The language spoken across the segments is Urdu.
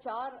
4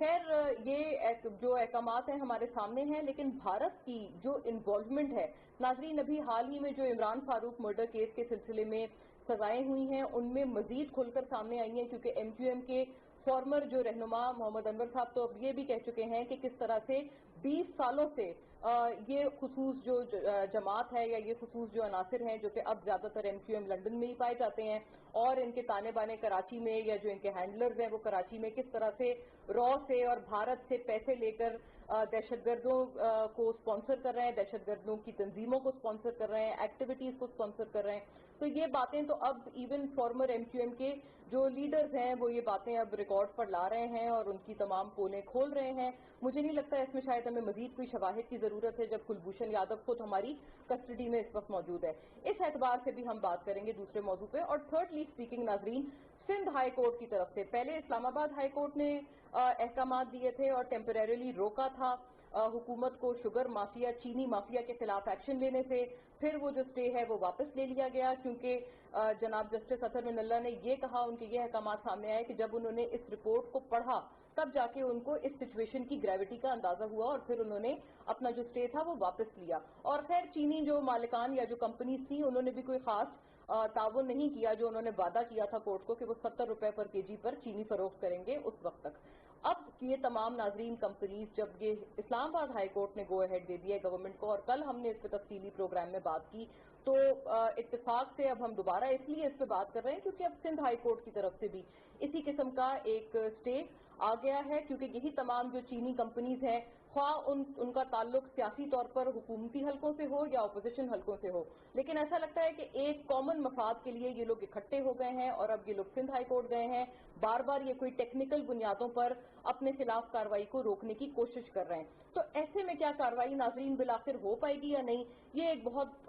خیر یہ جو احکامات ہیں ہمارے سامنے ہیں، لیکن بھارت کی جو انوالومنٹ ہے ناظرین، ابھی حال ہی میں جو عمران فاروق مرڈر کیس کے سلسلے میں سزائیں ہوئی ہیں ان میں مزید کھل کر سامنے آئی ہیں، کیونکہ ایم کیو ایم کے فارمر جو رہنما محمد انور صاحب تو اب یہ بھی کہہ چکے ہیں کہ کس طرح سے 20 سالوں سے یہ خصوص جو جماعت ہے یا یہ خصوص جو عناصر ہیں جو کہ اب زیادہ تر ایم کیو ایم لندن میں ہی پائے جاتے ہیں اور ان کے تانے بانے کراچی میں یا جو ان کے ہینڈلرز ہیں وہ کراچی میں کس طرح سے را سے اور بھارت سے پیسے لے کر دہشت گردوں کو سپانسر کر رہے ہیں، دہشت گردوں کی تنظیموں کو سپانسر کر رہے ہیں، ایکٹیویٹیز کو سپانسر کر رہے ہیں. تو یہ باتیں تو اب even former M Q M کے جو لیڈرز ہیں وہ یہ باتیں اب ریکارڈ پر لا رہے ہیں اور ان کی تمام پولیں کھول رہے ہیں. مجھے نہیں لگتا اس میں شاید ہمیں مزید کوئی شواہد کی ضرورت ہے جب کلبھوشن یادو خود ہماری کسٹڈی میں اس وقت موجود ہے. اس اعتبار سے بھی ہم بات کریں گے دوسرے موضوع پہ. اور تھرڈلی اسپیکنگ ناظرین، سندھ ہائی کورٹ کی طرف سے پہلے اسلام آباد ہائی کورٹ نے احکامات دیے تھے اور ٹیمپریریلی روکا تھا حکومت کو شوگر مافیا چینی مافیا کے خلاف ایکشن لینے سے. پھر وہ جو اسٹے ہے وہ واپس لے لیا گیا کیونکہ جناب جسٹس اطہر من اللہ نے یہ کہا، ان کے یہ احکامات سامنے آئے کہ جب انہوں نے اس رپورٹ کو پڑھا تب جا کے ان کو اس سچویشن کی گریوٹی کا اندازہ ہوا اور پھر انہوں نے اپنا جو اسٹے تھا وہ واپس لیا. اور خیر چینی جو مالکان یا جو کمپنیز تھیں انہوں نے بھی کوئی خاص تعاون نہیں کیا، جو انہوں نے وعدہ کیا تھا کورٹ کو کہ وہ 70 روپے پر کے جی پر چینی فروخت کریں گے اس وقت تک. اب یہ تمام ناظرین کمپنیز جب یہ اسلام آباد ہائی کورٹ نے گو اہیڈ دے دیا ہے گورنمنٹ کو، اور کل ہم نے اس پہ تفصیلی پروگرام میں بات کی، تو اتفاق سے اب ہم دوبارہ اس لیے اس پہ بات کر رہے ہیں کیونکہ اب سندھ ہائی کورٹ کی طرف سے بھی اسی قسم کا ایک اسٹے آ گیا ہے، کیونکہ یہی تمام جو چینی کمپنیز ہیں خواہ ان کا تعلق سیاسی طور پر حکومتی حلقوں سے ہو یا اپوزیشن حلقوں سے ہو، لیکن ایسا لگتا ہے کہ ایک کامن مفاد کے لیے یہ لوگ اکٹھے ہو گئے ہیں اور اب یہ لوگ سندھ ہائی کورٹ گئے ہیں. بار بار یہ کوئی ٹیکنیکل بنیادوں پر اپنے خلاف کارروائی کو روکنے کی کوشش کر رہے ہیں. تو ایسے میں کیا کارروائی ناظرین بالآخر ہو پائے گی یا نہیں، یہ ایک بہت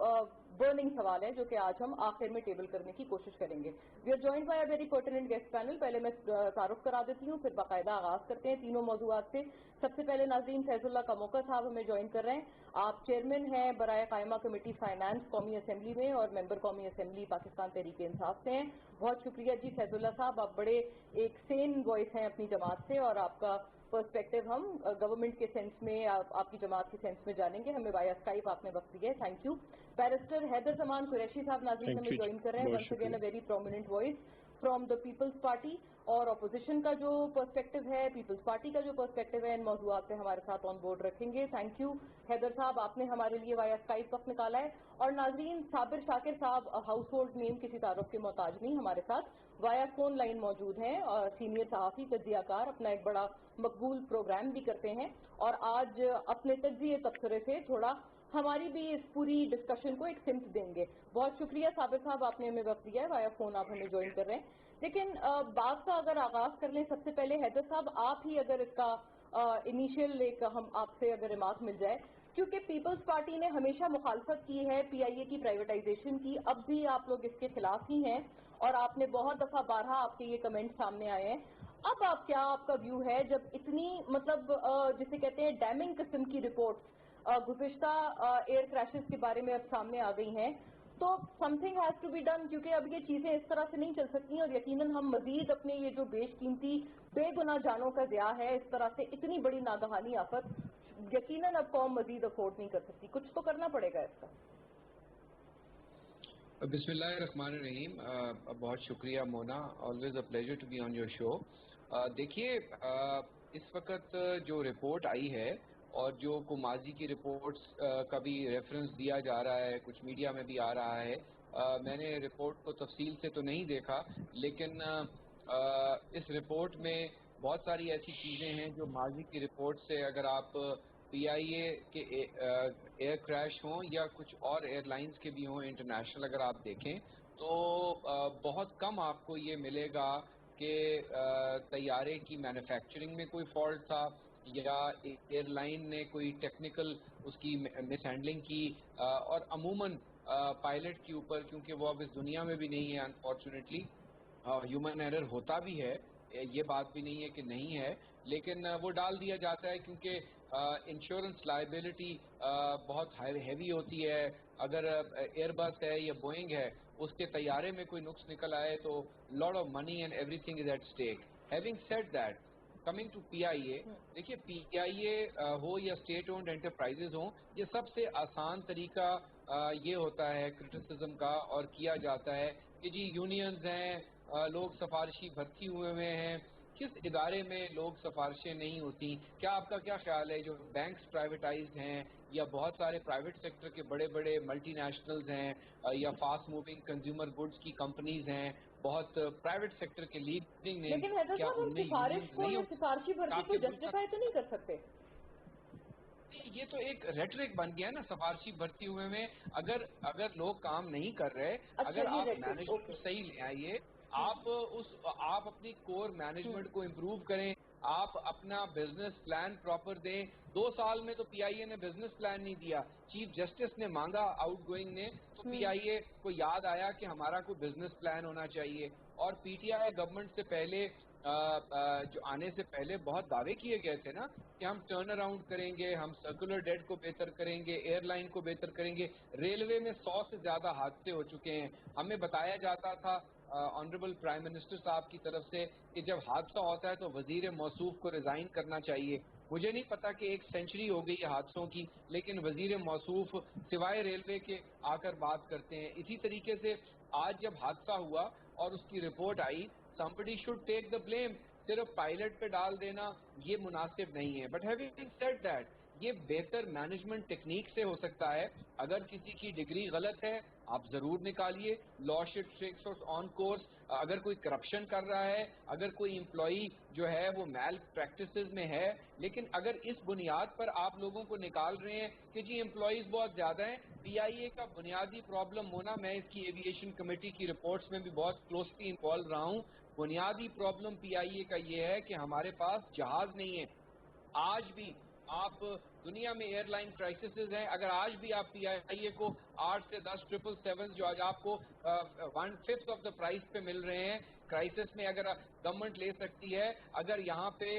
برننگ سوال ہے جو کہ آج ہم آخر میں ٹیبل کرنے کی کوشش کریں گے. We are joined by a very pertinent guest panel. پہلے میں تعارف کرا دیتی ہوں پھر باقاعدہ آغاز کرتے ہیں تینوں موضوعات سے. سب سے پہلے ناظرین فیض اللہ کموکا صاحب ہمیں جوائن کر رہے ہیں. آپ چیئرمین ہیں برائے قائمہ کمیٹی فائنانس قومی اسمبلی میں اور ممبر قومی اسمبلی پاکستان تحریک انصاف سے ہیں. بہت شکریہ جی فیض اللہ صاحب، آپ بڑے ایک سین وائس ہیں اپنی جماعت سے اور آپ کا پرسپیکٹو ہم گورنمنٹ کے سینس میں آپ کی جماعت کے سینس میں جانیں گے. ہمیں وایا اسکائپ آپ نے وقت دیا ہے، تھینک یو. بیرسٹر حیدر زمان قریشی صاحب ناظرین ہمیں جوائن کر رہے ہیں. Once again a very prominent voice from the Peoples Party, اور اپوزیشن کا جو پرسپیکٹو ہے، پیپلز پارٹی کا جو پرسپیکٹو ہے، ان موضوعات سے ہمارے ساتھ آن بورڈ رکھیں گے. تھینک یو حیدر صاحب، آپ نے ہمارے لیے وایا اسکائپ وقت نکالا ہے. اور ناظرین صابر شاکر صاحب ہاؤس ہولڈ نیم کسی تعارف کے محتاج نہیں، ہمارے ساتھ وایا فون لائن موجود ہیں اور سینئر صحافی تجزیہ کار، اپنا ایک بڑا مقبول پروگرام بھی کرتے ہیں اور آج اپنے تجزیے تبصرے سے تھوڑا ہماری بھی اس پوری ڈسکشن کو ایک سمت دیں گے. بہت شکریہ صابر صاحب، آپ نے ہمیں وقت دیا ہے. وایا فون آپ ہمیں جوائن کر رہے ہیں. لیکن بات کا اگر آغاز کر لیں سب سے پہلے حیدر صاحب آپ ہی اگر اس کا انیشیل ایک ہم آپ سے اگر ریمارک مل جائے، کیونکہ پیپلز پارٹی نے ہمیشہ مخالفت کی ہے پی آئی اے کی پرائیویٹائزیشن کی، اب بھی آپ لوگ اس کے خلاف ہی ہیں اور آپ نے بہت دفعہ بارہا آپ کے یہ کمنٹ سامنے آئے ہیں. اب آپ کا ویو ہے جب اتنی مطلب جسے کہتے ہیں ڈیمنگ قسم کی رپورٹ گزشتہ ایئر کریشز کے بارے میں اب سامنے آ گئی ہیں، تو something has to be done, کیونکہ اب یہ چیزیں اس طرح سے نہیں چل سکتی اور یقیناً ہم مزید اپنے یہ جو بیش قیمتی بے گناہ جانوں کا ضیاع ہے اس طرح سے اتنی بڑی ناگہانی آفت یقیناً اب قوم مزید افورڈ نہیں کر سکتی. کچھ تو کرنا پڑے گا اس کا. بسم اللہ الرحمن الرحیم. بہت شکریہ Mona, always a pleasure to be on your show. دیکھیے اس وقت جو رپورٹ آئی ہے اور جو ماضی کی رپورٹس کا بھی ریفرنس دیا جا رہا ہے، کچھ میڈیا میں بھی آ رہا ہے، میں نے رپورٹ کو تفصیل سے تو نہیں دیکھا، لیکن اس رپورٹ میں بہت ساری ایسی چیزیں ہیں جو ماضی کی رپورٹ سے، اگر آپ پی آئی اے کے ایئر کریش ہوں یا کچھ اور ایئر لائنز کے بھی ہوں انٹرنیشنل، اگر آپ دیکھیں تو بہت کم آپ کو یہ ملے گا کہ طیارے کی مینوفیکچرنگ میں کوئی فالٹ تھا یا ایئر لائن نے کوئی ٹیکنیکل اس کی مس ہینڈلنگ کی، اور عموماً پائلٹ کے اوپر، کیونکہ وہ اب اس دنیا میں بھی نہیں ہے انفارچونیٹلی، ہیومن ایرر ہوتا بھی ہے، یہ بات بھی نہیں ہے کہ نہیں ہے، لیکن وہ ڈال دیا جاتا ہے کیونکہ انشورنس لائبلٹی بہت ہیوی ہوتی ہے. اگر ایئر بس ہے یا بوئنگ ہے، اس کے طیارے میں کوئی نقص نکل آئے تو lot of money and everything is at stake. Having said that, coming to PIA, دیکھیے PIA ہو یا اسٹیٹ اونڈ انٹرپرائزز ہوں, یہ سب سے آسان طریقہ یہ ہوتا ہے کرٹیسزم کا اور کیا جاتا ہے کہ جی یونینز ہیں, لوگ سفارشی بھرتی ہوئے ہیں, کس ادارے میں لوگ سفارشیں نہیں ہوتی. کیا آپ کا کیا خیال ہے جو بینکس پرائیویٹائزڈ ہیں یا بہت سارے پرائیویٹ سیکٹر کے بڑے بڑے ملٹی نیشنلز ہیں یا فاسٹ موونگ کنزیومر گڈس کی کمپنیز ہیں, بہت پرائیویٹ سیکٹر کے لیڈنگ نیم, لیکن حیدر کیا صاحب ان ہم میں سفارش یونینز کو نہیں یا ہوتی؟ سفارشی بھرتی آپ کو کے ملک جسٹیفائی تو نہیں کر سکتے. یہ تو ایک ریٹرک بن گیا نا سفارشی بھرتی ہوئے میں. اگر لوگ کام نہیں کر رہے, اچھا اگر یہ آپ ریٹرک, مینجمنٹ اوکے. صحیح لے آئیے, آپ اپنی کور مینجمنٹ کو امپروو کریں, آپ اپنا بزنس پلان پراپر دیں. 2 سال میں تو PIA نے بزنس پلان نہیں دیا, چیف جسٹس نے مانگا آؤٹ گوئنگ نے, تو PIA کو یاد آیا کہ ہمارا کوئی بزنس پلان ہونا چاہیے. اور PTI گورنمنٹ سے پہلے جو آنے سے پہلے بہت دعوے کیے گئے تھے نا کہ ہم ٹرن اراؤنڈ کریں گے, ہم سرکولر ڈیٹ کو بہتر کریں گے, ایئر لائن کو بہتر کریں گے. ریلوے میں 100 سے زیادہ حادثے ہو چکے ہیں. ہمیں بتایا جاتا تھا آنریبل پرائم منسٹر صاحب کی طرف سے کہ جب حادثہ ہوتا ہے تو وزیر موصوف کو ریزائن کرنا چاہیے. مجھے نہیں پتا کہ 1 سینچری ہو گئی حادثوں کی, لیکن وزیر موصوف سوائے ریلوے کے آ کر بات کرتے ہیں. اسی طریقے سے آج جب حادثہ ہوا اور اس کی report I, somebody should take the blame. صرف پائلٹ پہ ڈال دینا یہ مناسب نہیں ہے. بٹ ہیونگ سیڈ دیٹ, یہ بہتر مینجمنٹ ٹیکنیک سے ہو سکتا ہے. اگر کسی کی ڈگری غلط ہے آپ ضرور نکالیے, لا شڈ ٹیک آن کورس. اگر کوئی کرپشن کر رہا ہے, اگر کوئی امپلائی جو ہے وہ میل پریکٹسز میں ہے, لیکن اگر اس بنیاد پر آپ لوگوں کو نکال رہے ہیں کہ جی امپلائیز بہت زیادہ ہیں. PIA کا بنیادی پرابلم ہونا, میں اس کی ایویشن کمیٹی کی رپورٹس میں بھی بہت کلوزلی انوالو رہا ہوں, بنیادی پرابلم PIA کا یہ ہے کہ ہمارے پاس جہاز نہیں ہے. آج بھی آپ دنیا میں ایئر لائن کرائسسز ہیں, اگر آج بھی آپ PIA کو 8 سے 10 777 جو آج آپ کو 1/5 آف دا پرائز پہ مل رہے ہیں, کرائسس میں اگر گورنمنٹ لے سکتی ہے, اگر یہاں پہ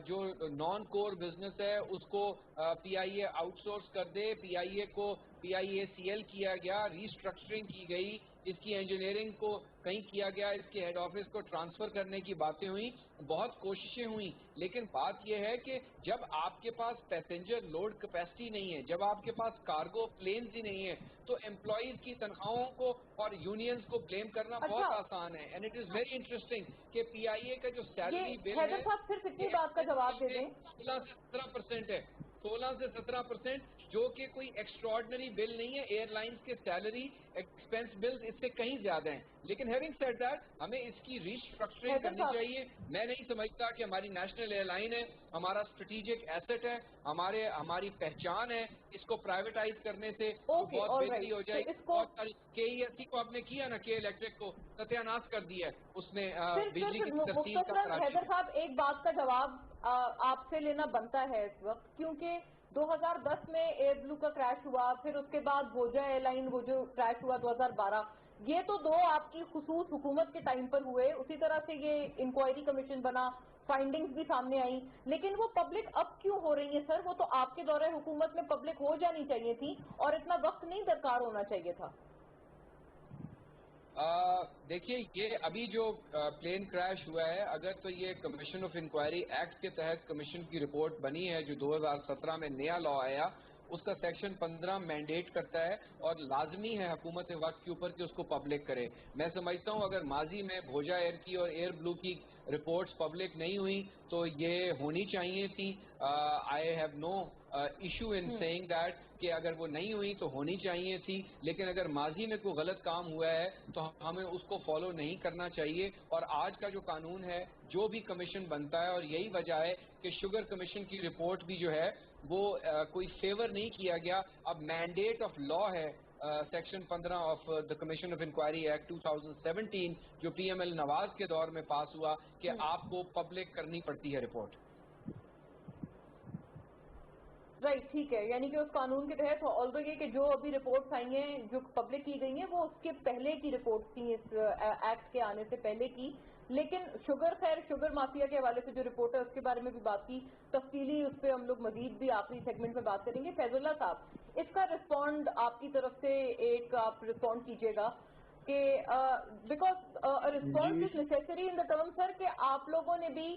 جو نان کور بزنس ہے اس کو PIA آؤٹ سورس کر دے, PIA کو PIACL کیا گیا, ریسٹرکچرنگ کی گئی, اس کی انجینئرنگ کو کہیں کیا گیا, اس کے ہیڈ آفس کو ٹرانسفر کرنے کی باتیں ہوئیں, بہت کوششیں ہوئیں. لیکن بات یہ ہے کہ جب آپ کے پاس پیسنجر لوڈ کیپیسٹی نہیں ہے, جب آپ کے پاس کارگو پلینز ہی نہیں ہے, تو امپلائیز کی تنخواہوں کو اور یونینز کو بلیم کرنا بہت آسان ہے. And it is very interesting کہ PIA کا جو سیلری بل حیدر ہے صاحب صرف اتنی بات کا جواب دے دیں. 16 سے 17% ہے, 16 سے 17%, جو کہ کوئی ایکسٹراڈنری بل نہیں ہے. ایئر لائنز کے سیلری ایکسپینس بلز اس سے کہیں زیادہ ہیں. لیکن ہیونگ سیڈ دیٹ, ہمیں اس کی ریسٹرکچرنگ کرنی چاہیے. میں نہیں سمجھتا کہ ہماری نیشنل ایئر لائن ہے, ہمارا اسٹریٹجک ایسٹ ہے, ہماری پہچان ہے, اس کو پرائیویٹائز کرنے سے بہت بہتری ہو جائے گی. بہت ساری KESC کو آپ نے کیا نا, کے الیکٹرک کو ستیہ ناش کر دیا ہے اس نے بجلی کی ترسیل کا مختصراً کراچی حیدر میں. صاحب ایک بات کا جواب آپ سے لینا بنتا ہے اس وقت, کیونکہ 2010 میں ایئر بلو کا کریش ہوا, پھر اس کے بعد بھوجا ایئر لائن وہ جو کریش ہوا 2012, یہ تو 2 آپ کی خصوص حکومت کے ٹائم پر ہوئے. اسی طرح سے یہ انکوائری کمیشن بنا, فائنڈنگز بھی سامنے آئیں, لیکن وہ پبلک اب کیوں ہو رہی ہے سر؟ وہ تو آپ کے دورہ حکومت میں پبلک ہو جانی چاہیے تھی اور اتنا وقت نہیں درکار ہونا چاہیے تھا. دیکھیے یہ ابھی جو پلین کریش ہوا ہے, اگر تو یہ کمیشن آف انکوائری ایکٹ کے تحت کمیشن کی رپورٹ بنی ہے جو 2017 میں نیا لا آیا, اس کا سیکشن 15 مینڈیٹ کرتا ہے اور لازمی ہے حکومت وقت کے اوپر کہ اس کو پبلک کرے. میں سمجھتا ہوں اگر ماضی میں بھوجا ایئر کی اور ایئر بلو کی رپورٹس پبلک نہیں ہوئی تو یہ ہونی چاہیے تھی. I have no issue in seeing that کہ اگر وہ نہیں ہوئی تو ہونی چاہیے تھی, لیکن اگر ماضی میں کوئی غلط کام ہوا ہے تو ہمیں اس کو فالو نہیں کرنا چاہیے. اور آج کا جو قانون ہے, جو بھی کمیشن بنتا ہے, اور یہی وجہ ہے کہ شوگر کمیشن کی رپورٹ بھی جو ہے وہ کوئی فیور نہیں کیا گیا. اب مینڈیٹ آف لا ہے section 15 of the commission of inquiry act 2017 جو PML نواز کے دور میں پاس ہوا کہ آپ کو پبلک کرنی پڑتی ہے رپورٹ. رائٹ, ٹھیک ہے, یعنی کہ اس قانون کے تحت آلدو یہ کہ جو ابھی رپورٹس آئی ہیں جو پبلک کی گئی ہیں وہ اس کے پہلے کی رپورٹس تھیں, اس ایکٹ کے آنے سے پہلے کی. لیکن شوگر مافیا کے حوالے سے جو رپورٹ ہے اس کے بارے میں بھی بات کی تفصیلی, اس پہ ہم لوگ مزید بھی آخری سیگمنٹ میں بات کریں گے. فیض اللہ صاحب, اس کا رسپونڈ آپ کی طرف سے ایک آپ رسپونڈ کیجیے گا کہ because response is necessary in the term sir کہ آپ لوگوں نے بھی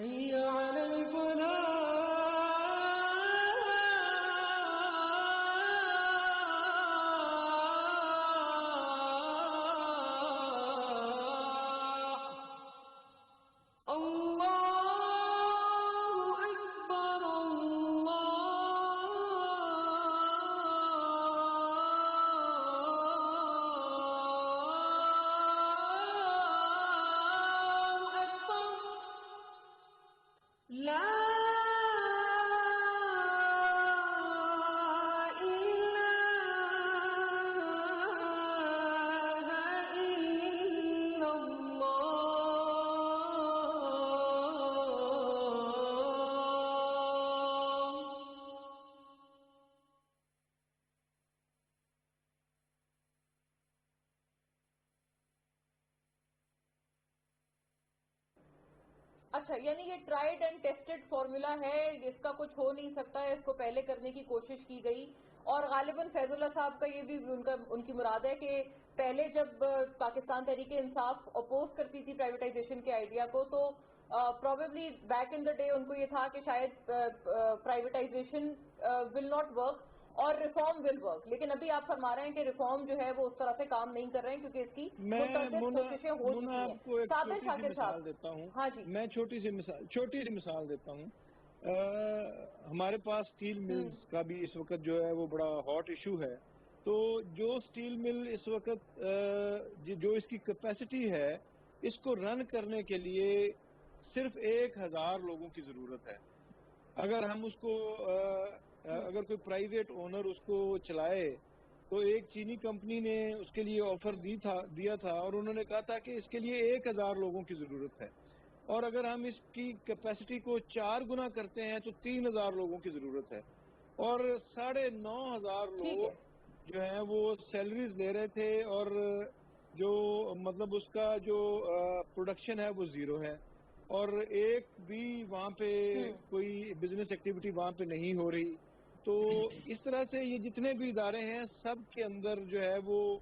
حي على الفلاح الله أكبر الله أكبر لا إله إلا الله. اچھا، یعنی یہ ٹرائیڈ اینڈ ٹیسٹڈ فارمولا ہے، اس کا کچھ ہو نہیں سکتا ہے، اس کو پہلے کرنے کی کوشش کی گئی، اور غالباً فیض اللہ صاحب کا یہ بھی ان کی مراد ہے کہ پہلے جب پاکستان تحریک انصاف اپوز کرتی تھی پرائیویٹائزیشن کے آئیڈیا کو، تو probably back in the day ان کو یہ تھا کہ شاید پرائیویٹائزیشن ول ناٹ ورک اور ریفارم ول ورک، لیکن ابھی آپ فرما رہے ہیں کہ ریفارم جو ہے وہ اس طرح سے کام نہیں کر رہے ہیں کیونکہ اس کی متعدد کوششیں ہو چکی ہیں. آپ کو ایک صابر چھوٹی سی شاکر مثال صاحب. دیتا ہوں. ہاں جی. میں چھوٹی سی مثال دیتا ہوں. ہمارے پاس اسٹیل ملز کا بھی اس وقت جو ہے وہ بڑا ہاٹ ایشو ہے. تو جو اسٹیل مل اس وقت جو اس کی کیپیسٹی ہے، اس کو رن کرنے کے لیے صرف 1000 لوگوں کی ضرورت ہے. اگر ہم اس کو اگر کوئی پرائیویٹ اونر اس کو چلائے، تو ایک چینی کمپنی نے اس کے لیے آفر دیا تھا، اور انہوں نے کہا تھا کہ اس کے لیے 1000 لوگوں کی ضرورت ہے، اور اگر ہم اس کی کیپیسٹی کو 4 گنا کرتے ہیں تو 3000 لوگوں کی ضرورت ہے. اور 9500 لوگ جو ہیں وہ سیلریز لے رہے تھے، اور جو مطلب اس کا جو پروڈکشن ہے وہ زیرو ہے، اور ایک بھی وہاں پہ کوئی بزنس ایکٹیویٹی وہاں پہ نہیں ہو رہی. تو اس طرح سے یہ جتنے بھی ادارے ہیں سب کے اندر جو ہے وہ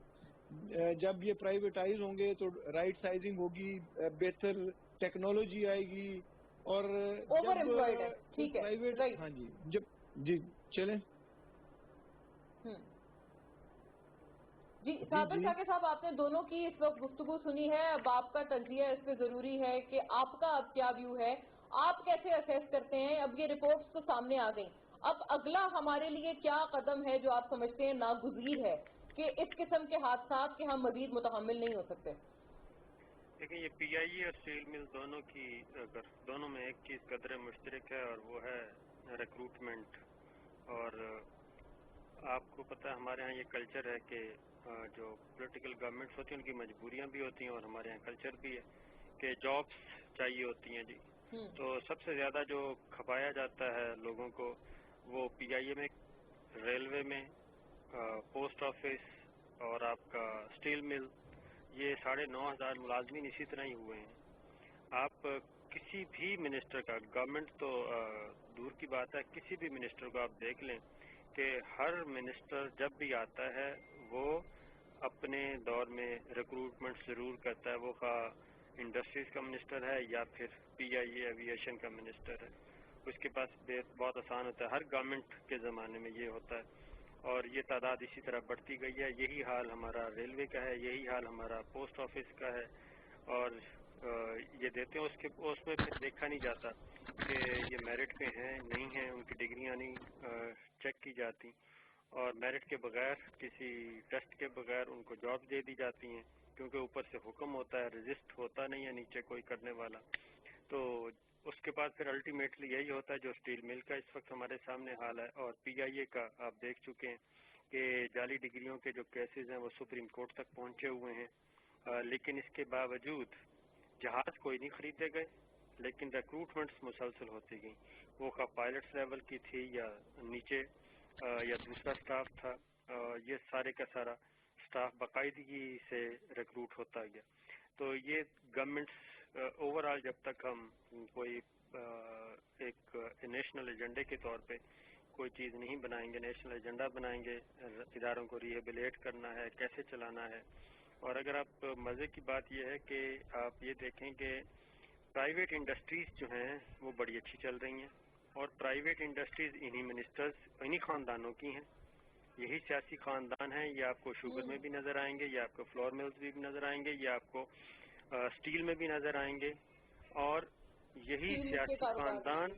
جب یہ پرائیویٹائز ہوں گے تو رائٹ سائزنگ ہوگی، بہتر ٹیکنالوجی آئے گی، اور اوور امپلائڈ ہے. ٹھیک ہے. Private right. ہاں جی چلیں. جی صابر شاکر صاحب، آپ نے دونوں کی اس وقت گفتگو سنی ہے. اب آپ کا تجزیہ اس پہ ضروری ہے کہ آپ کا اب کیا ویو ہے، آپ کیسے اسیس کرتے ہیں. اب یہ رپورٹس تو سامنے آ گئیں، اب اگلا ہمارے لیے کیا قدم ہے جو آپ سمجھتے ہیں ناگزیر ہے کہ اس قسم کے حادثات کے ہم مزید متحمل نہیں ہو سکتے؟ دیکھیں، یہ پی آئی اے اور اسٹیل مل دونوں کی اگر دونوں میں ایک چیز قدر مشترک ہے، اور وہ ہے ریکروٹمنٹ. اور آپ کو پتہ ہے ہمارے ہاں یہ کلچر ہے کہ جو پولیٹیکل گورنمنٹس ہوتی ہیں ان کی مجبوریاں بھی ہوتی ہیں، اور ہمارے ہاں کلچر بھی ہے کہ جابس چاہیے ہوتی ہیں. جی تو سب سے زیادہ جو کھپایا جاتا ہے لوگوں کو وہ پی آئی اے میں، ریلوے میں، پوسٹ آفس اور آپ کا اسٹیل مل. یہ 9500 ملازمین اسی طرح ہی ہوئے ہیں. آپ کسی بھی منسٹر کا، گورنمنٹ تو دور کی بات ہے، کسی بھی منسٹر کو آپ دیکھ لیں کہ ہر منسٹر جب بھی آتا ہے وہ اپنے دور میں ریکروٹمنٹ ضرور کرتا ہے، وہ خواہ انڈسٹریز کا منسٹر ہے یا پھر پی آئی اے ایویشن کا منسٹر ہے. اس کے پاس بہت آسان ہوتا ہے، ہر گورنمنٹ کے زمانے میں یہ ہوتا ہے، اور یہ تعداد اسی طرح بڑھتی گئی ہے. یہی حال ہمارا ریلوے کا ہے، یہی حال ہمارا پوسٹ آفس کا ہے. اور یہ دیتے ہیں اس میں پھر دیکھا نہیں جاتا کہ یہ میرٹ پہ ہیں نہیں ہیں، ان کی ڈگریاں نہیں چیک کی جاتی، اور میرٹ کے بغیر، کسی ٹیسٹ کے بغیر ان کو جاب دے دی جاتی ہیں، کیونکہ اوپر سے حکم ہوتا ہے، رجسٹ ہوتا نہیں ہے نیچے کوئی کرنے والا. تو اس کے بعد پھر الٹیمیٹلی یہی ہوتا ہے جو اسٹیل مل کا اس وقت ہمارے سامنے حال ہے. اور پی آئی اے کا آپ دیکھ چکے ہیں کہ جعلی ڈگریوں کے جو کیسز ہیں وہ سپریم کورٹ تک پہنچے ہوئے ہیں. لیکن اس کے باوجود جہاز کوئی نہیں خریدے گئے، لیکن ریکروٹمنٹس مسلسل ہوتی گئیں، وہ خواہ پائلٹس لیول کی تھی یا نیچے یا دوسرا سٹاف تھا. یہ سارے کا سارا سٹاف باقاعدگی سے ریکروٹ ہوتا گیا. تو یہ گورنمنٹس اوور آل جب تک ہم کوئی ایک نیشنل ایجنڈے کے طور پہ کوئی چیز نہیں بنائیں گے، نیشنل ایجنڈا بنائیں گے، اداروں کو ریہیبلیٹ کرنا ہے، کیسے چلانا ہے. اور اگر آپ مزے کی بات یہ ہے کہ آپ یہ دیکھیں کہ پرائیویٹ انڈسٹریز جو ہیں وہ بڑی اچھی چل رہی ہیں، اور پرائیویٹ انڈسٹریز انہی منسٹرز انہی خاندانوں کی ہیں، یہی سیاسی خاندان ہیں. یہ آپ کو شوگر میں بھی نظر آئیں گے، یہ آپ کو فلور ملز بھی نظر آئیں گے، یہ آپ کو اسٹیل میں بھی نظر آئیں گے. اور یہی سیاسی خاندان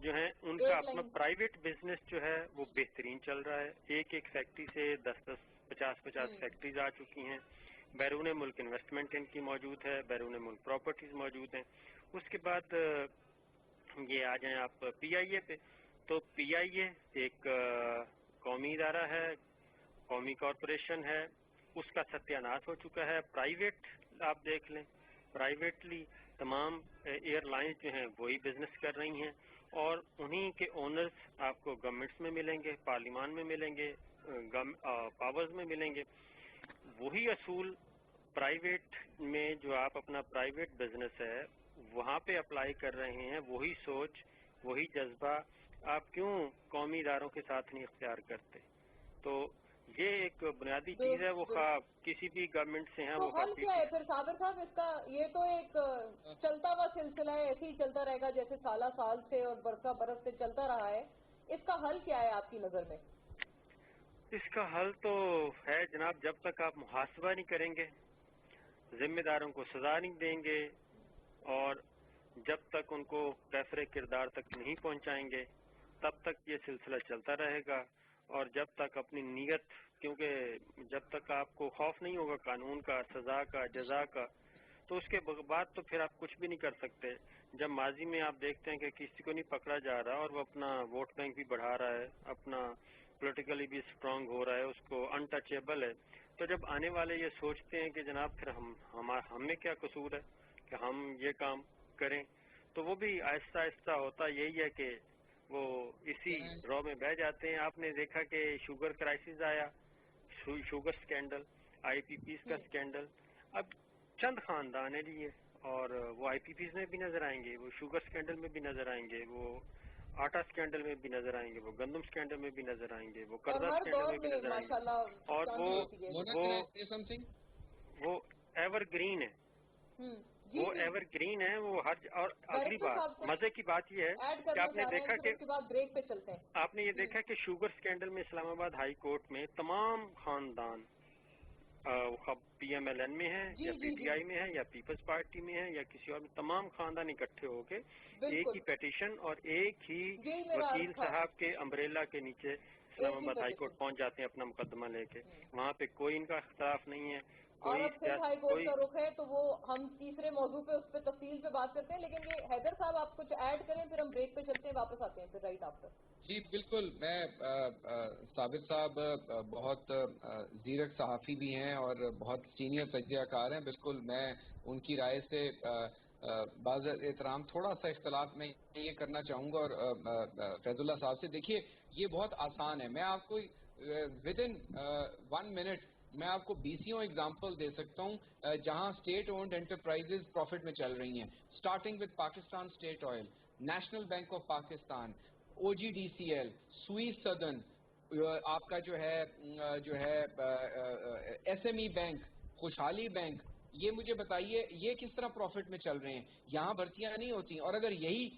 جو ہیں ان کا اپنا پرائیویٹ بزنس جو ہے وہ بہترین چل رہا ہے. ایک ایک فیکٹری سے 10-10 50-50 فیکٹریز آ چکی ہیں. بیرون ملک انویسٹمنٹ ان کی موجود ہے، بیرون ملک پراپرٹیز موجود ہیں. اس کے بعد یہ آ جائیں آپ پی آئی اے پہ، تو پی آئی اے ایک قومی ادارہ ہے، قومی کارپوریشن ہے، اس کا ستیہ ناش ہو چکا ہے. پرائیویٹ آپ دیکھ لیں، پرائیویٹلی تمام ایئر لائنز جو ہیں وہی بزنس کر رہی ہیں، اور انہی کے اونرز آپ کو گورنمنٹس میں ملیں گے، پارلیمان میں ملیں گے، پاورز میں ملیں گے. وہی اصول پرائیویٹ میں جو آپ اپنا پرائیویٹ بزنس ہے وہاں پہ اپلائی کر رہے ہیں. وہی سوچ، وہی جذبہ آپ کیوں قومی اداروں کے ساتھ نہیں اختیار کرتے؟ تو یہ ایک بنیادی چیز ہے، وہ خواہ کسی بھی گورنمنٹ سے ہیں. تو وہ حل کیا ہے پھر صابر صاحب اس کا؟ یہ تو ایک چلتا ہوا سلسلہ ہے، ایسے ہی چلتا رہے گا جیسے سالہ سال سے اور برسہ برس سے چلتا رہا ہے. اس کا حل کیا ہے آپ کی نظر میں؟ اس کا حل تو ہے جناب، جب تک آپ محاسبہ نہیں کریں گے، ذمہ داروں کو سزا نہیں دیں گے، اور جب تک ان کو کیفر کردار تک نہیں پہنچائیں گے، تب تک یہ سلسلہ چلتا رہے گا. اور جب تک اپنی نیت، کیونکہ جب تک آپ کو خوف نہیں ہوگا قانون کا، سزا کا، جزا کا، تو اس کے بعد تو پھر آپ کچھ بھی نہیں کر سکتے. جب ماضی میں آپ دیکھتے ہیں کہ کسی کو نہیں پکڑا جا رہا اور وہ اپنا ووٹ بینک بھی بڑھا رہا ہے، اپنا پولیٹیکلی بھی اسٹرانگ ہو رہا ہے، اس کو انٹچیبل ہے، تو جب آنے والے یہ سوچتے ہیں کہ جناب پھر ہم میں کیا قصور ہے کہ ہم یہ کام کریں، تو وہ بھی آہستہ آہستہ ہوتا یہی ہے کہ وہ اسی رو میں بہ جاتے ہیں. آپ نے دیکھا کہ شوگر کرائسس آیا، شوگر سکینڈل، آئی پی پیز کا سکینڈل. اب چند خاندان ہیں لیے، اور وہ آئی پی پیز میں بھی نظر آئیں گے، وہ شوگر سکینڈل میں بھی نظر آئیں گے، وہ آٹا سکینڈل میں بھی نظر آئیں گے، وہ گندم سکینڈل میں بھی نظر آئیں گے، وہ قرضہ سکینڈل میں بھی نظر آئیں گے. اور وہ ایور گرین ہے، وہ ایور گرین ہے. وہ اور اگلی بات، مزے کی بات یہ ہے کہ آپ نے دیکھا کہ بریک پہ چلتے ہیں، آپ نے یہ دیکھا کہ شوگر سکینڈل میں اسلام آباد ہائی کورٹ میں تمام خاندان، پی ایم ایل این میں ہے یا پی ٹی آئی میں ہے یا پیپلز پارٹی میں ہے یا کسی اور میں، تمام خاندان اکٹھے ہو کے ایک ہی پیٹیشن اور ایک ہی وکیل صاحب کے امبریلا کے نیچے اسلام آباد ہائی کورٹ پہنچ جاتے ہیں اپنا مقدمہ لے کے. وہاں پہ کوئی ان کا اختلاف نہیں ہے. اور اب صرف ہائی کورٹ کا رخ ہے تو وہ ہم تیسرے موضوع پہ اس پہ تفصیل پہ بات کرتے ہیں. لیکن یہ حیدر صاحب آپ کچھ ایڈ کریں، پھر ہم بریک پہ چلتے ہیں، واپس آتے ہیں پھر رائٹ آفٹر. جی بالکل. میں صابر صاحب بہت زیرک صحافی بھی ہیں اور بہت سینئر تجزیہ کار ہیں. بالکل میں ان کی رائے سے بعض احترام تھوڑا سا اختلاف میں یہ کرنا چاہوں گا. اور فیض اللہ صاحب سے دیکھیے، یہ بہت آسان ہے. میں آپ کو ود ان 1 منٹ میں آپ کو بیسیوں ایگزامپل دے سکتا ہوں جہاں اسٹیٹ اونڈ انٹرپرائزز پروفٹ میں چل رہی ہیں. Starting with Pakistan State Oil, National Bank of Pakistan, O G D C L, Sui Southern, آپ کا جو ہے S M E Bank, Khushhali Bank. یہ مجھے بتائیے یہ کس طرح پروفٹ میں چل رہے ہیں؟ یہاں بھرتیاں نہیں ہوتی. اور اگر یہی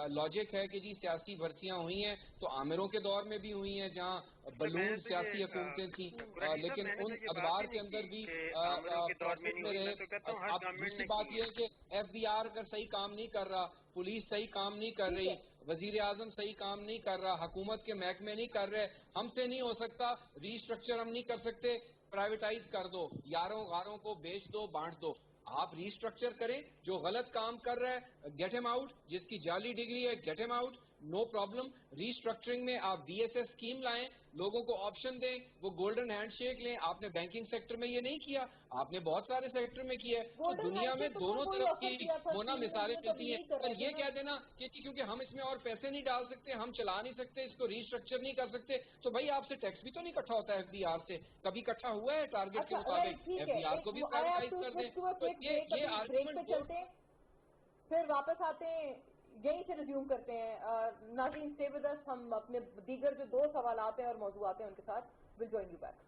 لاجک ہے کہ جی سیاسی بھرتیاں ہوئی ہیں تو عامروں کے دور میں بھی ہوئی ہیں جہاں بلون سیاسی حکومتیں تھیں، لیکن ان ادوار کے اندر بھی پروفٹ میں رہے. اب دوسری بات یہ ہے کہ ایف بی آر اگر صحیح کام نہیں کر رہا، پولیس صحیح کام نہیں کر رہی، وزیر اعظم صحیح کام نہیں کر رہا، حکومت کے محکمے نہیں کر رہے، ہم سے نہیں ہو سکتا، ری اسٹرکچر ہم نہیں کر سکتے، پرائیویٹائز کر دو، یاروں غاروں کو بیچ دو، بانٹ دو. آپ ری اسٹرکچر کریں. جو غلط کام کر رہا ہے گیٹ ہم آؤٹ، جس کی جعلی ڈگری ہے گیٹ ہم آؤٹ، نو پرابلم. ری اسٹرکچرنگ میں آپ بی ایس ایس اسکیم لائیں، لوگوں کو آپشن دیں، وہ گولڈن ہینڈ شیک لیں. آپ نے بینکنگ سیکٹر میں یہ نہیں کیا، آپ نے بہت سارے سیکٹر میں کیا ہے. تو دنیا میں دونوں طرف کی ہونا مثالیں ملتی ہیں. پر یہ کہہ دینا کہ کیونکہ ہم اس میں اور پیسے نہیں ڈال سکتے، ہم چلا نہیں سکتے، اس کو ری اسٹرکچر نہیں کر سکتے، تو بھائی آپ سے ٹیکس بھی تو نہیں اکٹھا ہوتا ایف بی آر سے. کبھی اکٹھا ہوا ہے ٹارگیٹ کے مطابق؟ ایف بی آر کو بھی پرائیویٹائز کر دیں. یہ آرگومنٹ چلتے ہیں، پھر واپس آتے ہیں، یہیں سے ریزیوم کرتے ہیں. ناظرین اسٹے ود اس، ہم اپنے دیگر جو 2 سوالات ہیں اور موضوعات ہیں ان کے ساتھ ول جوائن یو بیک.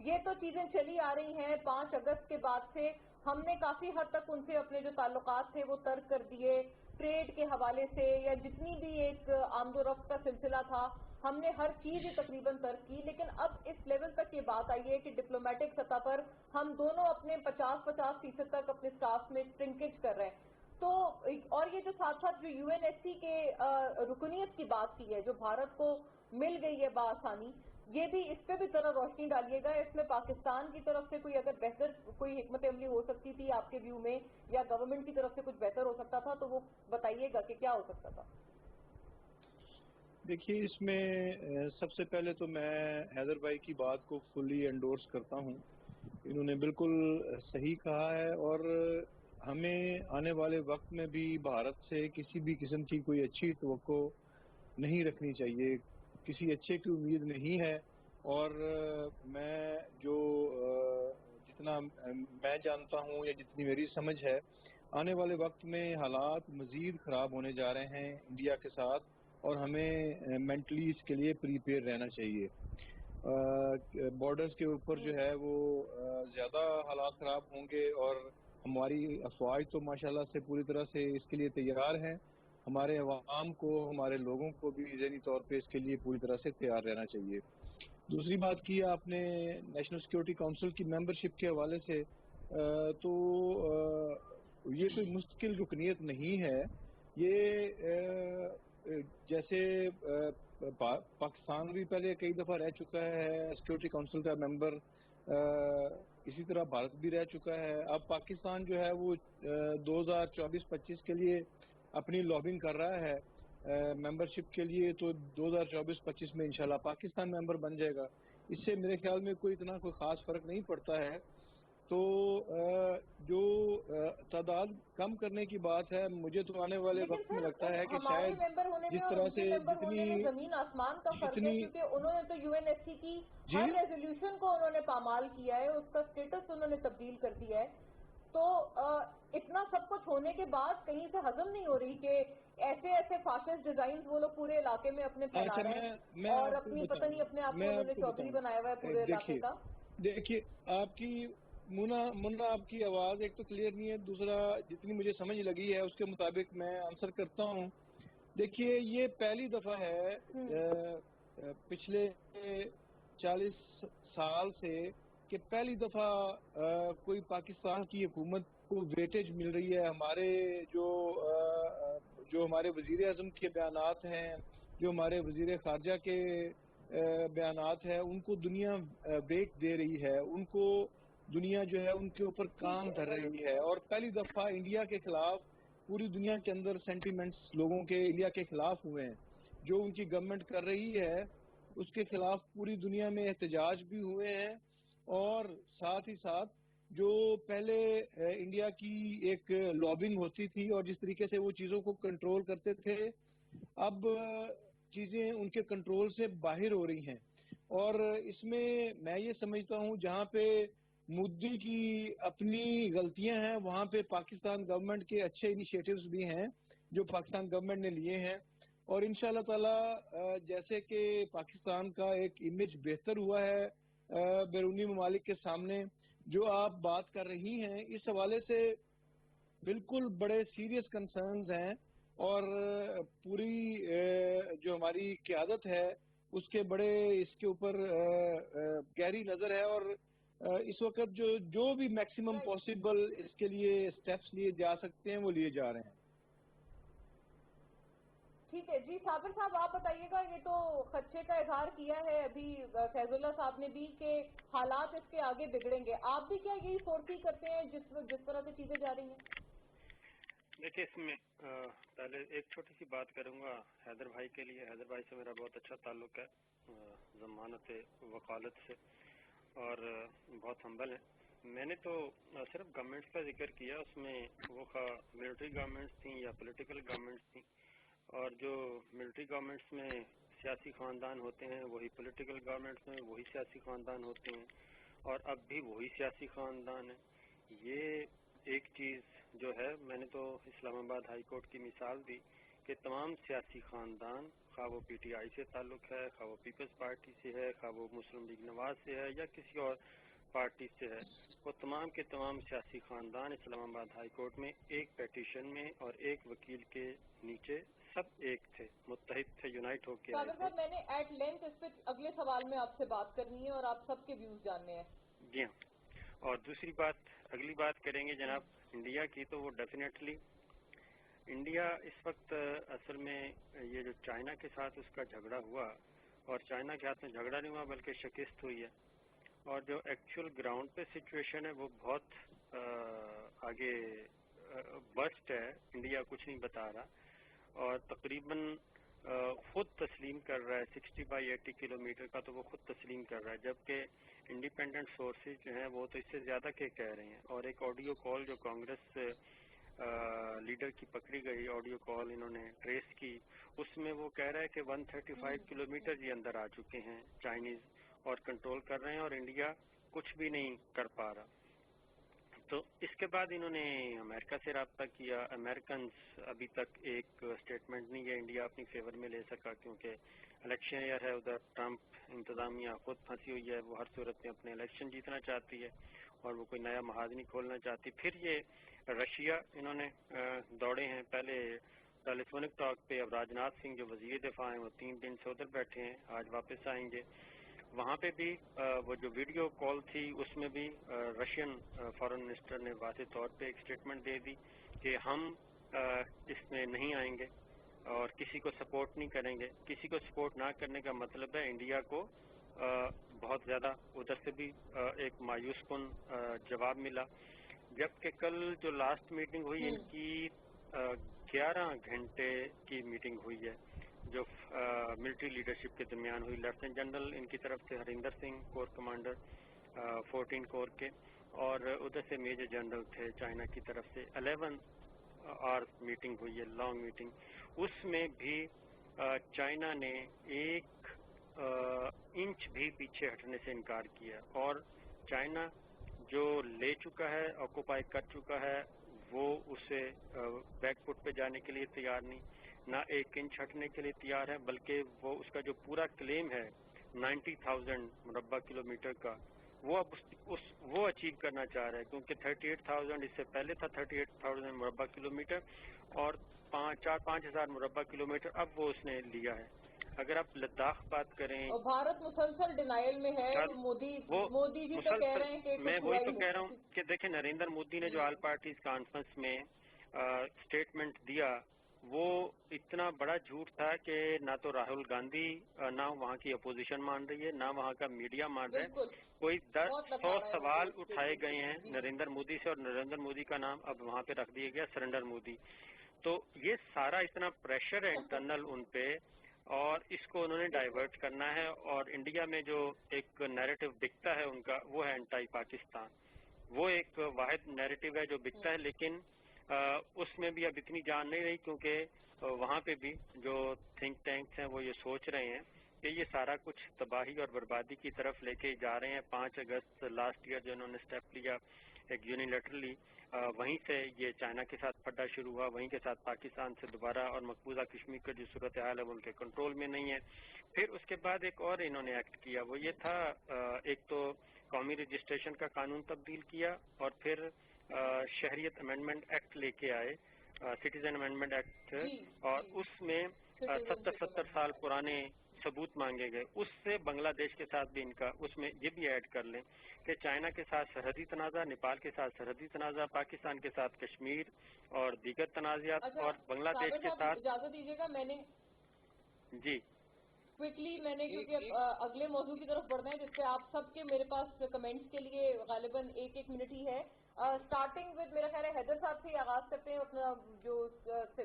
یہ تو چیزیں چلی آ رہی ہیں 5 اگست کے بعد سے. ہم نے کافی حد تک ان سے اپنے جو تعلقات تھے وہ ترک کر دیے, ٹریڈ کے حوالے سے یا جتنی بھی ایک آمد و رفت کا سلسلہ تھا ہم نے ہر چیز ہی تقریباً ترک کی. لیکن اب اس لیول تک یہ بات آئی ہے کہ ڈپلومیٹک سطح پر ہم دونوں اپنے 50% تک اپنے سٹاف میں شرنکیج کر رہے ہیں. تو اور یہ جو ساتھ ساتھ جو یو این ایس سی کے رکنیت کی بات کی ہے جو بھارت کو مل گئی ہے بآسانی, یہ بھی اس پہ بھی ذرا روشنی ڈالیے گا. اس میں پاکستان کی طرف سے کوئی اگر بہتر کوئی حکمت عملی ہو سکتی تھی آپ کے ویو میں, یا گورنمنٹ کی طرف سے کچھ بہتر ہو سکتا تھا, تو وہ بتائیے گا کہ کیا ہو سکتا تھا. دیکھیے اس میں سب سے پہلے تو میں حیدر بھائی کی بات کو فلی انڈورس کرتا ہوں. انہوں نے بالکل صحیح کہا ہے, اور ہمیں آنے والے وقت میں بھی بھارت سے کسی بھی قسم کی کوئی اچھی توقع نہیں رکھنی چاہیے, کسی اچھے کی امید نہیں ہے. اور میں جو جتنا میں جانتا ہوں یا جتنی میری سمجھ ہے, آنے والے وقت میں حالات مزید خراب ہونے جا رہے ہیں انڈیا کے ساتھ, اور ہمیں مینٹلی اس کے لیے پریپیئر رہنا چاہیے. بارڈرز کے اوپر جو ہے وہ زیادہ حالات خراب ہوں گے, اور ہماری افواج تو ماشاءاللہ سے پوری طرح سے اس کے لیے تیار ہیں. ہمارے عوام کو, ہمارے لوگوں کو بھی ذہنی طور پہ اس کے لیے پوری طرح سے تیار رہنا چاہیے. دوسری بات کی آپ نے نیشنل سیکورٹی کونسل کی ممبرشپ کے حوالے سے, تو یہ کوئی مستقل رکنیت نہیں ہے. یہ جیسے پاکستان بھی پہلے کئی دفعہ رہ چکا ہے سیکورٹی کونسل کا ممبر, اسی طرح بھارت بھی رہ چکا ہے. اب پاکستان جو ہے وہ 2024-25 کے لیے اپنی لابنگ کر رہا ہے ممبرشپ کے لیے, تو 2024-25 میں انشاءاللہ پاکستان ممبر بن جائے گا. اس سے میرے خیال میں کوئی اتنا کوئی خاص فرق نہیں پڑتا ہے. تو جو تعداد کم کرنے کی بات ہے, مجھے تو آنے والے وقت میں لگتا ہے کہ ہمارے شاید ممبر ہونے میں جس اور طرح ان کے سے ممبر ہونے میں زمین آسمان کا فرق ہے, کیونکہ انہوں نے تو یو این ایس سی کی جی ہر ریزولوشن کو انہوں نے پامال کیا ہے, اس کا اسٹیٹس انہوں نے تبدیل کر دیا ہے. تو اتنا سب کچھ ہونے کے بعد کہیں سے ہضم نہیں ہو رہی کہ ایسے ایسے فاشسٹ ڈیزائنز وہ لوگ پورے علاقے میں اپنے پھیلا رہے ہیں, میں اور آپ کو اپنی پتہ نہیں اپنے آپ کو انہوں نے چودھری بنایا ہوا ہے پورے علاقے کا. دیکھیے آپ کی منا آپ کی آواز ایک تو کلیئر نہیں ہے, دوسرا جتنی مجھے سمجھ لگی ہے اس کے مطابق میں آنسر کرتا ہوں. دیکھیے یہ پہلی دفعہ ہے پچھلے 40 سال سے کہ پہلی دفعہ کوئی پاکستان کی حکومت کو ویٹیج مل رہی ہے. ہمارے جو ہمارے وزیر اعظم کے بیانات ہیں, جو ہمارے وزیر خارجہ کے بیانات ہیں, ان کو دنیا ویٹ دے رہی ہے, ان کو دنیا جو ہے ان کے اوپر کام کر رہی ہے. اور پہلی دفعہ انڈیا کے خلاف پوری دنیا کے اندر سینٹیمنٹس لوگوں کے انڈیا کے خلاف ہوئے ہیں. جو ان کی گورنمنٹ کر رہی ہے اس کے خلاف پوری دنیا میں احتجاج بھی ہوئے ہیں, اور ساتھ ہی ساتھ جو پہلے انڈیا کی ایک لابنگ ہوتی تھی اور جس طریقے سے وہ چیزوں کو کنٹرول کرتے تھے, اب چیزیں ان کے کنٹرول سے باہر ہو رہی ہیں. اور اس میں یہ سمجھتا ہوں جہاں پہ مودی کی اپنی غلطیاں ہیں وہاں پہ پاکستان گورنمنٹ کے اچھے انیشیٹوز بھی ہیں جو پاکستان گورنمنٹ نے لیے ہیں. اور انشاءاللہ تعالی جیسے کہ پاکستان کا ایک امیج بہتر ہوا ہے بیرونی ممالک کے سامنے, جو آپ بات کر رہی ہیں اس حوالے سے بالکل بڑے سیریس کنسرنز ہیں, اور پوری جو ہماری قیادت ہے اس کے بڑے اس کے اوپر گہری نظر ہے. اور اس وقت جو بھی میکسیمم پاسبل اس کے لیے سٹیپس لیے جا سکتے ہیں وہ لیے جا رہے ہیں. ٹھیک ہے جی. صابر صاحب آپ بتائیے گا, یہ تو خدشے کا اظہار کیا ہے ابھی فیض اللہ صاحب نے بھی کہ حالات اس کے آگے بگڑیں گے, آپ بھی کیا یہی فورسی کرتے ہیں جس طرح سے چیزیں جا رہی ہیں؟ دیکھیے اس میں پہلے ایک چھوٹی سی بات کروں گا حیدر بھائی کے لیے. حیدر بھائی سے میرا بہت اچھا تعلق ہے ضمانت وکالت سے, اور بہت ہمبل ہے. میں نے تو صرف گورنمنٹس کا ذکر کیا, اس میں وہ ملٹری گورنمنٹس تھیں یا پولیٹیکل گورنمنٹس تھیں, اور جو ملٹری گورنمنٹس میں سیاسی خاندان ہوتے ہیں وہی پولیٹیکل گورنمنٹس میں وہی سیاسی خاندان ہوتے ہیں, اور اب بھی وہی سیاسی خاندان ہے. یہ ایک چیز جو ہے, میں نے تو اسلام آباد ہائی کورٹ کی مثال دی کے تمام سیاسی خاندان، خواہ وہ پی ٹی آئی سے تعلق ہے، خواہ وہ پیپلز پارٹی سے ہے، خواہ وہ مسلم لیگ نواز سے ہے یا کسی اور پارٹی سے ہے، وہ تمام کے تمام سیاسی خاندان اسلام آباد ہائی کورٹ میں ایک پیٹیشن میں اور ایک وکیل کے نیچے سب ایک تھے، متحد تھے، یونائٹ ہو کے آئے صابر تھے۔ صاحب، میں نے ایٹ لینتھ اس پہ اگلے سوال میں آپ سے بات کرنی ہے اور آپ سب کے ویوز جاننے ہیں۔ جی ہاں، اور دوسری بات، اگلی بات کریں گے جناب انڈیا کی، تو وہ ڈیفینیٹلی انڈیا اس وقت اصل میں یہ جو چائنا کے ساتھ اس کا جھگڑا ہوا، اور چائنا کے ہاتھ میں جھگڑا نہیں ہوا بلکہ شکست ہوئی ہے، اور جو ایکچوئل گراؤنڈ پہ سچویشن ہے وہ بہت آگے برسٹ ہے، انڈیا کچھ نہیں بتا رہا اور تقریباً خود تسلیم کر رہا ہے 60/80 کلومیٹر کا، تو وہ خود تسلیم کر رہا ہے، جبکہ انڈیپینڈنٹ سورسز جو ہیں وہ تو اس سے زیادہ کے کہہ رہے ہیں۔ اور ایک آڈیو کال جو کانگریس لیڈر کی پکڑی گئی، آڈیو کال انہوں نے ٹریس کی، اس میں وہ کہہ رہا ہے کہ 135 کلومیٹر یہ اندر آ چکے ہیں چائنیز اور کنٹرول کر رہے ہیں، اور انڈیا کچھ بھی نہیں کر پا رہا۔ تو اس کے بعد انہوں نے امریکہ سے رابطہ کیا۔ امریکنز ابھی تک ایک اسٹیٹمنٹ نہیں ہے انڈیا اپنی فیور میں لے سکا، کیونکہ الیکشن ایئر ہے، ادھر ٹرمپ انتظامیہ خود پھنسی ہوئی ہے، وہ ہر صورت میں اپنے الیکشن جیتنا چاہتی ہے اور وہ کوئی نیا محاذ نہیں کھولنا چاہتی۔ پھر یہ رشیا انہوں نے دوڑے ہیں، پہلے ٹیلی فونک ٹاک پہ، اب راج ناتھ سنگھ جو وزیر دفاع ہیں وہ 3 دن سے ادھر بیٹھے ہیں، آج واپس آئیں گے۔ وہاں پہ بھی وہ جو ویڈیو کال تھی اس میں بھی رشین فارن منسٹر نے واضح طور پہ ایک اسٹیٹمنٹ دے دی کہ ہم اس میں نہیں آئیں گے اور کسی کو سپورٹ نہیں کریں گے۔ کسی کو سپورٹ نہ کرنے کا مطلب ہے انڈیا کو بہت زیادہ ادھر سے بھی ایک مایوس کن جواب ملا، جبکہ کل جو لاسٹ میٹنگ ہوئی ان کی 11 گھنٹے کی میٹنگ ہوئی ہے جو ملٹری لیڈرشپ کے درمیان ہوئی۔ لیفٹیننٹ جنرل ان کی طرف سے ہریندر سنگھ کور کمانڈر 14 کور کے، اور ادھر سے میجر جنرل تھے چائنا کی طرف سے۔ 11 آورز میٹنگ ہوئی ہے، لانگ میٹنگ۔ اس میں بھی چائنا نے ایک انچ بھی پیچھے ہٹنے سے انکار کیا، اور چائنا جو لے چکا ہے، آکوپائی کر چکا ہے، وہ اسے بیک فٹ پہ جانے کے لیے تیار نہیں، نہ ایک انچ ہٹنے کے لیے تیار ہے، بلکہ وہ اس کا جو پورا کلیم ہے 90,000 مربع کلومیٹر کا، وہ اب وہ اچیو کرنا چاہ رہا ہے، کیونکہ 38,000 اس سے پہلے تھا 38,000 مربع کلومیٹر، اور 4-5 ہزار مربع کلومیٹر اب وہ اس نے لیا ہے۔ اگر آپ لداخ بات کریں، اور بھارت مسلسل ڈینائل میں ہے، مودی جی تو کہہ رہے ہیں کہ میں کچھ وہی ہوا تو ہی کہہ رہا ہوں نہیں۔ کہ دیکھیں نریندر مودی نے جو آل پارٹیز کانفرنس میں اسٹیٹمنٹ دیا، وہ اتنا بڑا جھوٹ تھا کہ نہ تو راہل گاندھی نہ وہاں کی اپوزیشن مان رہی ہے، نہ وہاں کا میڈیا مان رہا ہے۔ کوئی 100 سوال اٹھائے گئے ہیں نریندر مودی سے، اور نریندر مودی کا نام اب وہاں پہ رکھ دیا گیا سرنڈر مودی۔ تو یہ سارا اتنا پریشر ہے انٹرنل ان پہ، اور اس کو انہوں نے ڈائیورٹ کرنا ہے، اور انڈیا میں جو ایک نیریٹو بکتا ہے ان کا، وہ ہے انٹائی پاکستان۔ وہ ایک واحد نیریٹو ہے جو بکتا ہے، لیکن اس میں بھی اب اتنی جان نہیں رہی، کیونکہ وہاں پہ بھی جو تھنک ٹینکس ہیں وہ یہ سوچ رہے ہیں کہ یہ سارا کچھ تباہی اور بربادی کی طرف لے کے جا رہے ہیں۔ 5 اگست لاسٹ ایئر جو انہوں نے اسٹیپ لیا ایک یونیلیٹرلی، وہیں سے یہ چائنا کے ساتھ پھڈا شروع ہوا، وہیں کے ساتھ پاکستان سے دوبارہ، اور مقبوضہ کشمیر کا جو صورتحال ہے وہ ان کے کنٹرول میں نہیں ہے۔ پھر اس کے بعد ایک اور انہوں نے ایکٹ کیا، وہ یہ تھا ایک تو قومی رجسٹریشن کا قانون تبدیل کیا، اور پھر شہریت امینڈمنٹ ایکٹ لے کے آئے، سٹیزن امینڈمنٹ ایکٹ، اور اس میں 70 سال پرانے ثبوت مانگے گئے۔ اس سے بنگلہ دیش کے ساتھ بھی ان کا، اس میں یہ بھی ایڈ کر لیں کہ چائنا کے ساتھ سرحدی تنازع، نیپال کے ساتھ سرحدی تنازع، پاکستان کے ساتھ کشمیر اور دیگر تنازعات، اور بنگلہ دیش کے ساتھ۔ اجازت دیجیے گا، میں نے جی کوئکلی کیونکہ اگلے موضوع کی طرف بڑھنا ہے جس پہ آپ سب کے میرے پاس کمنٹس کے لیے غالباً 1 منٹ ہی ہے۔ اسٹارٹنگ ود میرا خیال ہے حیدر صاحب سے آغاز کرتے ہیں، اپنا جو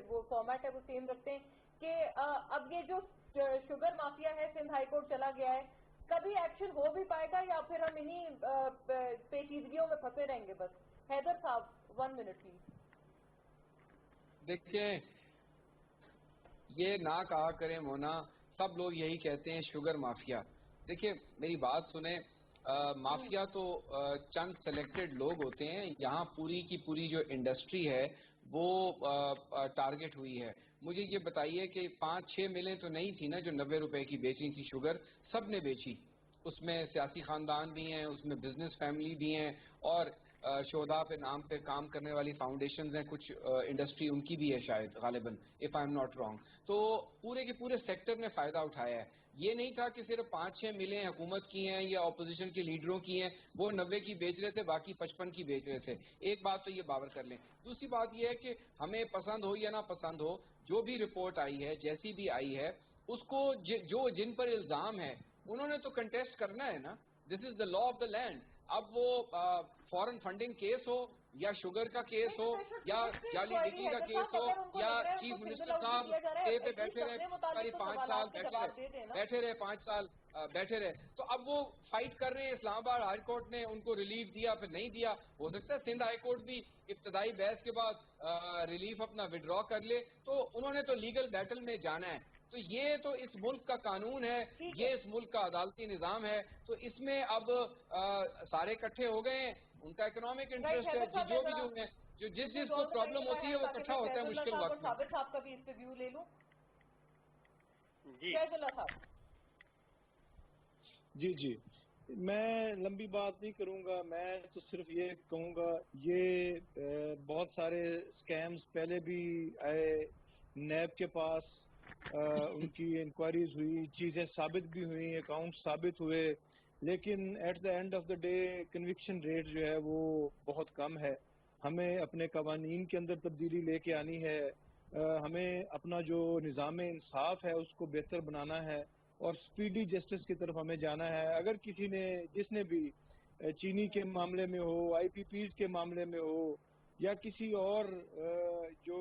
وہ فارمیٹ ہے وہ سیم رکھتے ہیں کہ اب یہ جو شوگر مافیا ہے سندھ ہائی کورٹ چلا گیا ہے، کبھی ایکشن ہو بھی پائے گا یا پھر ہم انہی پیچیدگیوں میں پھنسے رہیں گے بس؟ حیدر صاحب 1 منٹ پلیز۔ دیکھیں، یہ نہ کہا کریں مونا، سب لوگ یہی کہتے ہیں شوگر مافیا۔ دیکھیں میری بات سنیں، مافیا تو چند سلیکٹڈ لوگ ہوتے ہیں، یہاں پوری کی پوری جو انڈسٹری ہے وہ ٹارگٹ ہوئی ہے. مجھے یہ بتائیے کہ 5-6 ملیں تو نہیں تھی نا جو 90 روپے کی بیچی تھی شوگر, سب نے بیچی. اس میں سیاسی خاندان بھی ہیں, اس میں بزنس فیملی بھی ہیں, اور شہداء پہ نام پہ کام کرنے والی فاؤنڈیشنز ہیں, کچھ انڈسٹری ان کی بھی ہے شاید غالباً, if I am not wrong. تو پورے کے پورے سیکٹر نے فائدہ اٹھایا ہے. یہ نہیں تھا کہ صرف 5-6 ملیں حکومت کی ہیں یا اپوزیشن کے لیڈروں کی ہیں, وہ 90 کی بیچ رہے تھے, باقی 55 کی بیچ رہے تھے. ایک بات تو یہ باور کر لیں. دوسری بات یہ ہے کہ ہمیں پسند ہو یا نہ پسند ہو, جو بھی رپورٹ آئی ہے, جیسی بھی آئی ہے, اس کو جو جن پر الزام ہے انہوں نے تو کنٹیسٹ کرنا ہے نا. دس از دا لا آف دا لینڈ. اب وہ فورن فنڈنگ کیس ہو یا شوگر کا کیس ہو یا جعلی ڈگری کا کیس ہو یا چیف منسٹر صاحب اسٹے پہ بیٹھے رہے 5 سال بیٹھے رہے 5 سال بیٹھے رہے, تو اب وہ فائٹ کر رہے ہیں. اسلام آباد ہائی کورٹ نے ان کو ریلیف دیا, پھر نہیں دیا. ہو سکتا ہے سندھ ہائی کورٹ بھی ابتدائی بحث کے بعد ریلیف اپنا وڈرا کر لے. تو انہوں نے تو لیگل بیٹل میں جانا ہے. تو یہ تو اس ملک کا قانون ہے, یہ اس ملک کا عدالتی نظام ہے. تو اس میں اب سارے اکٹھے ہو گئے ہیں, ان کا اکنامک انٹرسٹ ہے, جو بھی جو ہیں, جو جس کو پرابلم ہوتی ہے وہ اکٹھا ہوتا ہے مشکل وقت میں. صابر صاحب کا بھی اس پہ ویو لے لوں. جی فیض اللہ صاحب. جی میں لمبی بات نہیں کروں گا. میں تو صرف یہ کہوں گا, یہ بہت سارے سکیمز پہلے بھی آئے نیب کے پاس, ان کی انکوائریز ہوئی, چیزیں ثابت بھی ہوئی, اکاؤنٹ ثابت ہوئے, لیکن at the end of the day conviction rate جو ہے وہ بہت کم ہے. ہمیں اپنے قوانین کے اندر تبدیلی لے کے آنی ہے, ہمیں اپنا جو نظام انصاف ہے اس کو بہتر بنانا ہے, اور سپیڈی جسٹس کی طرف ہمیں جانا ہے. اگر کسی نے جس نے بھی چینی کے معاملے میں ہو, آئی پی پیز کے معاملے میں ہو, یا کسی اور جو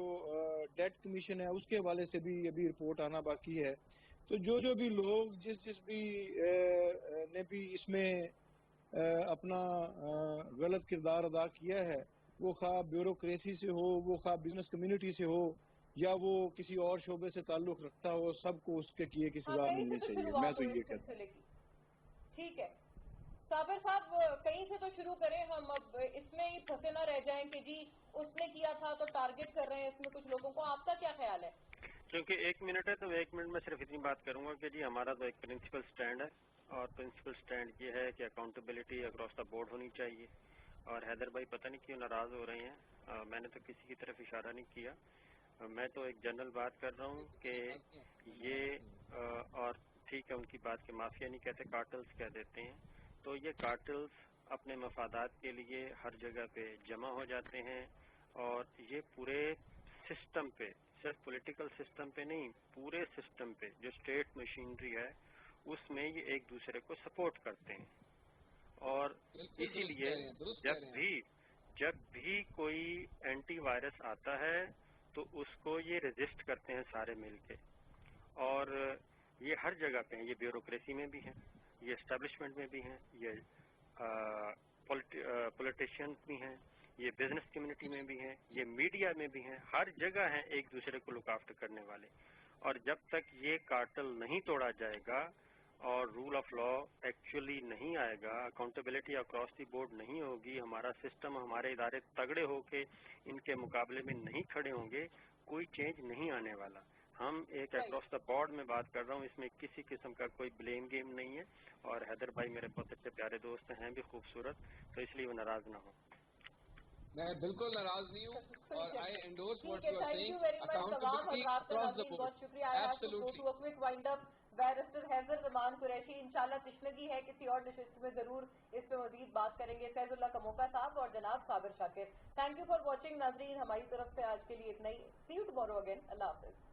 ڈیٹ کمیشن ہے اس کے حوالے سے بھی ابھی رپورٹ آنا باقی ہے, تو جو بھی لوگ جس بھی نے بھی اس میں اپنا غلط کردار ادا کیا ہے, وہ خواہ بیوروکریسی سے ہو, وہ خواہ بزنس کمیونٹی سے ہو, یا وہ کسی اور شعبے سے تعلق رکھتا ہو, سب کو اس کے کیے کی سزا ملنی چاہیے. میں تو یہ کہتا ہوں. ٹھیک ہے صابر صاحب, کہیں سے تو شروع کریں ہم, اب اس میں ہی پھنسے نہ رہ جائیں کہ جی اس نے کیا تھا تو ٹارگٹ کر رہے ہیں اس میں کچھ لوگوں کو. آپ کا کیا خیال ہے؟ کیونکہ 1 منٹ ہے تو 1 منٹ میں صرف اتنی بات کروں گا کہ جی ہمارا تو ایک پرنسپل سٹینڈ ہے, اور پرنسپل سٹینڈ یہ ہے کہ اکاؤنٹیبلٹی اکراس دا بورڈ ہونی چاہیے. اور حیدر بھائی پتہ نہیں کیوں ناراض ہو رہے ہیں, میں نے تو کسی کی طرف اشارہ نہیں کیا. میں تو ایک جنرل بات کر رہا ہوں کہ یہ اور ٹھیک ہے ان کی بات کے مافیا نہیں کہتے, کارٹلز کہہ دیتے ہیں. تو یہ کارٹلز اپنے مفادات کے لیے ہر جگہ پہ جمع ہو جاتے ہیں, اور یہ پورے سسٹم پہ, صرف پولیٹیکل سسٹم پہ نہیں, پورے سسٹم پہ جو اسٹیٹ مشینری ہے اس میں یہ ایک دوسرے کو سپورٹ کرتے ہیں. اور اسی لیے جب بھی کوئی اینٹی وائرس آتا ہے تو اس کو یہ ریزسٹ کرتے ہیں سارے مل کے. اور یہ ہر جگہ پہ ہیں, یہ بیوروکریسی میں بھی ہیں, یہ اسٹیبلشمنٹ میں بھی ہیں, یہ پولیٹیشینز بھی ہیں, یہ بزنس کمیونٹی میں بھی ہیں, یہ میڈیا میں بھی ہیں, ہر جگہ ہیں ایک دوسرے کو لک آفٹر کرنے والے. اور جب تک یہ کارٹل نہیں توڑا جائے گا اور رول آف لا ایکچولی نہیں آئے گا, اکاؤنٹیبلٹی اکراس دی بورڈ نہیں ہوگی, ہمارا سسٹم, ہمارے ادارے تگڑے ہو کے ان کے مقابلے میں نہیں کھڑے ہوں گے, کوئی چینج نہیں آنے والا. ہم ایک اکراس دا بورڈ میں بات کر رہا ہوں, اس میں کسی قسم کا کوئی بلیم گیم نہیں ہے. اور حیدر بھائی میرے بہت اچھے پیارے دوست ہیں بھی خوبصورت, تو اس لیے وہ ناراض نہ ہوں. میں بالکل ناراض نہیں ہوں, اور I endorse what you are thank saying, you very much تمام اکاؤنٹیبلٹی حضرات کا, اکراس دا ناظرین بورڈ. بہت شکریہ. I have to go to a quick wind up. Barrister Haider Zaman Qureshi انشاءاللہ تشنگی ہے, کسی اور نشست میں ضرور اس پہ مزید بات کریں گے. فیض اللہ کموکا صاحب اور جناب صابر شاکر, تھینک یو فار واچنگ. ناظرین ہماری طرف سے آج کے لیے اتنا ہی. سی یو ٹمارو اگین. اللہ حافظ.